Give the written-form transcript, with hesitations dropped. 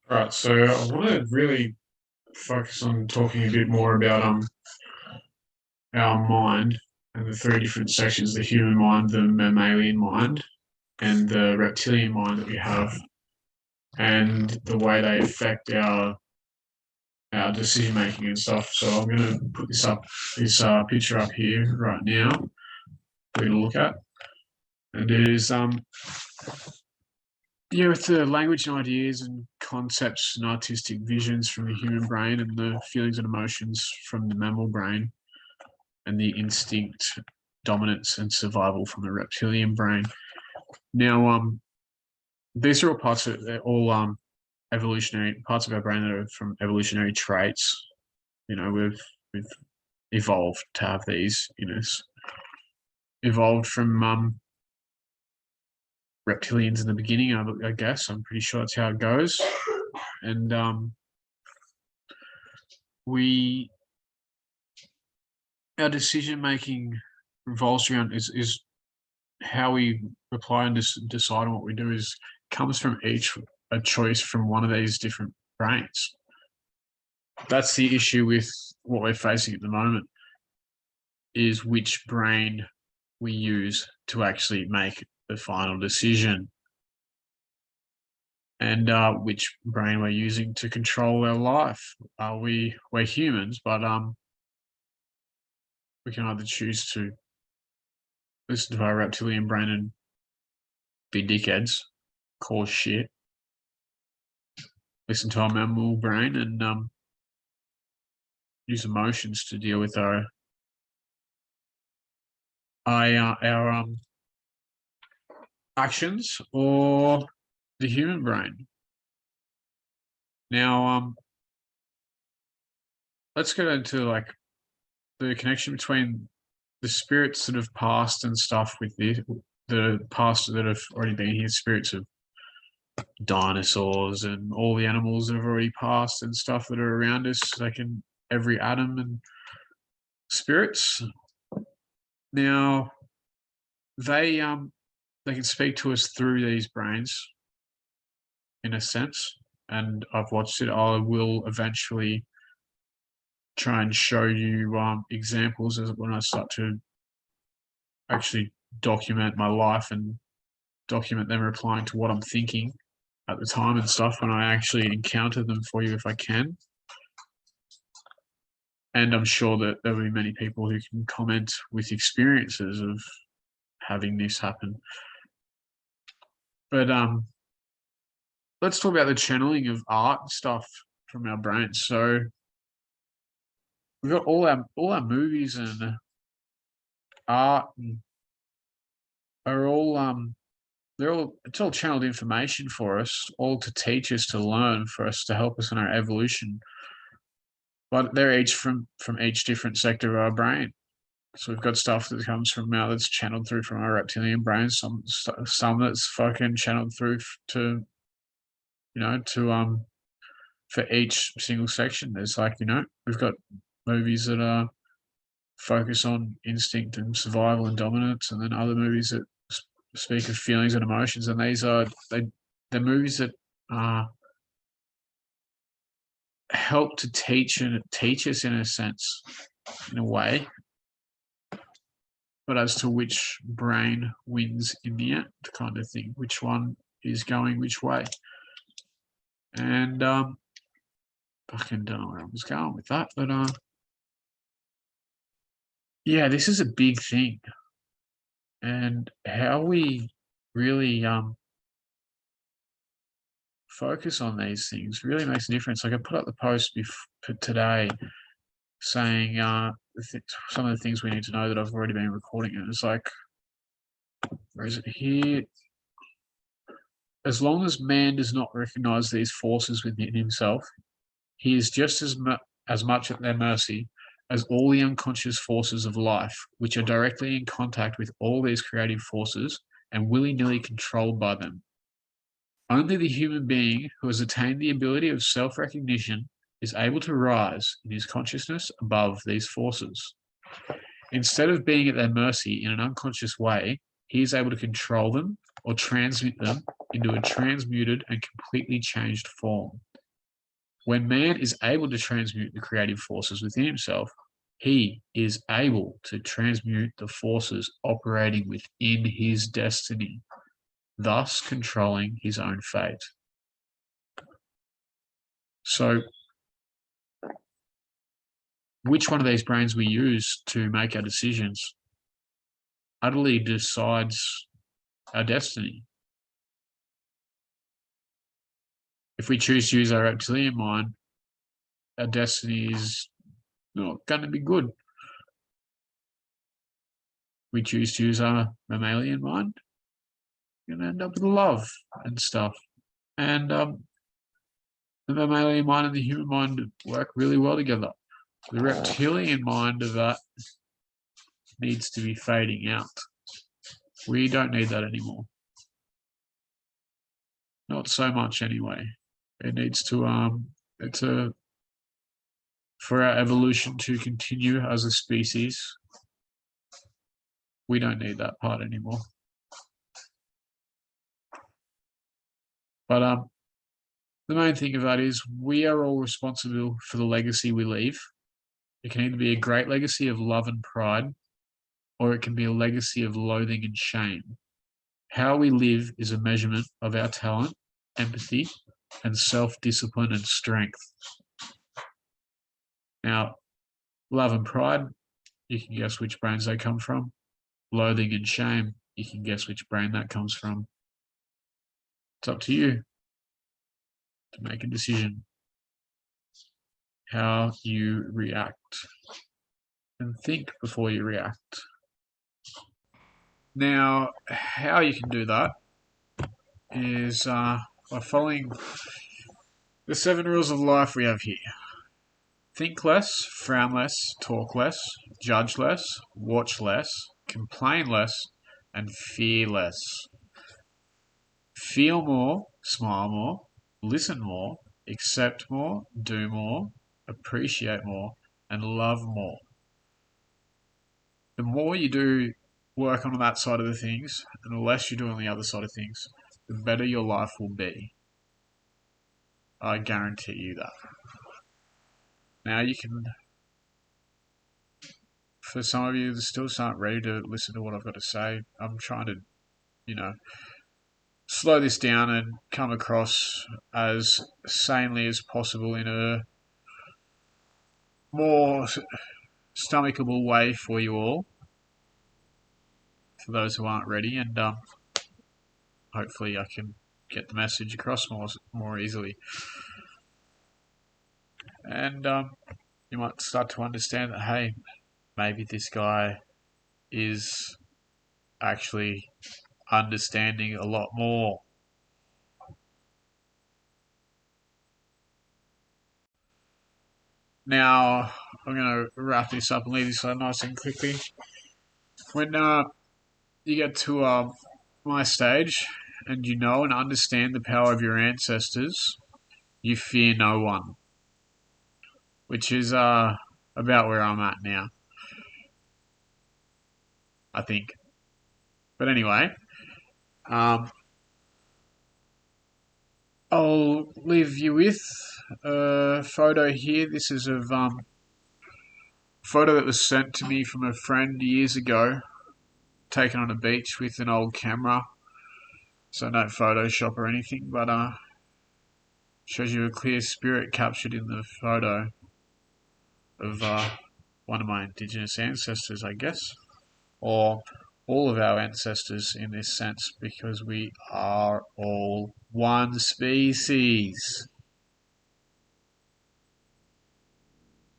Right, so I want to really focus on talking a bit more about our mind and the three different sections: the human mind, the mammalian mind, and the reptilian mind that we have, and the way they affect our decision making and stuff. So I'm going to put this picture up here right now for you to look at. And it is with the language and ideas and concepts and artistic visions from the human brain and the feelings and emotions from the mammal brain and the instinct, dominance, and survival from the reptilian brain. Now, these are all parts of they're all evolutionary parts of our brain that are from evolutionary traits. We've evolved to have these in us. Evolved from reptilians in the beginning, I guess. I'm pretty sure that's how it goes. And our decision making revolves around is how we reply and decide on what we do is comes from each a choice from one of these different brains. That's the issue with what we're facing at the moment, is which brain we use to actually make the final decision, and which brain we're using to control our life. We're humans, but we can either choose to listen to our reptilian brain and be dickheads, cause shit, listen to our mammal brain and use emotions to deal with our actions, or the human brain. Now, let's get into like the connection between the spirits that have passed and stuff with the past that have already been here, spirits of dinosaurs and all the animals that have already passed and stuff that are around us, like in every atom, and spirits. Now, they can speak to us through these brains, in a sense, and I've watched it. I will eventually try and show you examples as when I start to actually document my life and document them replying to what I'm thinking at the time and stuff, when I actually encounter them for you if I can. And I'm sure that there will be many people who can comment with experiences of having this happen. But let's talk about the channeling of art stuff from our brains. So we've got all our movies and art and are all it's all channeled information for us, all to teach us, to learn, for us, to help us in our evolution. But they're each from each different sector of our brain. So we've got stuff that comes from that's channeled through from our reptilian brain, some that's fucking channeled through to for each single section. There's we've got movies that focus on instinct and survival and dominance, and then other movies that speak of feelings and emotions. And these are the movies that help to teach us in a sense, in a way. But as to which brain wins in the end, kind of thing, which one is going which way. And fucking don't know where I was going with that, but yeah, this is a big thing, and how we really focus on these things really makes a difference. Like, I put up the post today saying some of the things we need to know that I've already been recording, and it's like, where is it here? As long as man does not recognize these forces within himself, he is just as much at their mercy as all the unconscious forces of life, which are directly in contact with all these creative forces and willy-nilly controlled by them. Only the human being who has attained the ability of self-recognition is able to rise in his consciousness above these forces. Instead of being at their mercy in an unconscious way, he is able to control them or transmit them into a transmuted and completely changed form. When man is able to transmute the creative forces within himself, he is able to transmute the forces operating within his destiny, thus controlling his own fate. So, which one of these brains we use to make our decisions utterly decides our destiny. If we choose to use our reptilian mind, our destiny is not going to be good. We choose to use our mammalian mind, we're going to end up with love and stuff. And the mammalian mind and the human mind work really well together. The reptilian mind of that needs to be fading out. We don't need that anymore. Not so much anyway. It needs to for our evolution to continue as a species, we don't need that part anymore. But the main thing of that is we are all responsible for the legacy we leave. It can either be a great legacy of love and pride, or it can be a legacy of loathing and shame. How we live is a measurement of our talent, empathy, and self-discipline and strength. Now, love and pride, you can guess which brains they come from. Loathing and shame, you can guess which brain that comes from. It's up to you to make a decision how you react, and think before you react. Now, how you can do that is by following the 7 rules of life we have here. Think less, frown less, talk less, judge less, watch less, complain less, and fear less. Feel more, smile more, listen more, accept more, do more, appreciate more, and love more. The more you do work on that side of the things, and the less you do on the other side of things, the better your life will be. I guarantee you that. Now you can, for some of you that still aren't ready to listen to what I've got to say, I'm trying to, slow this down and come across as sanely as possible in a more stomachable way for you all, for those who aren't ready, and hopefully I can get the message across more easily. And you might start to understand that, hey, maybe this guy is actually understanding a lot more. Now, I'm going to wrap this up and leave this nice and quickly. When you get to my stage and you know and understand the power of your ancestors, you fear no one, which is about where I'm at now, I think. But anyway, I'll leave you with a photo here. This is of photo that was sent to me from a friend years ago, taken on a beach with an old camera. So no Photoshop or anything, but shows you a clear spirit captured in the photo of one of my Indigenous ancestors, I guess, or all of our ancestors in this sense, because we are all one species.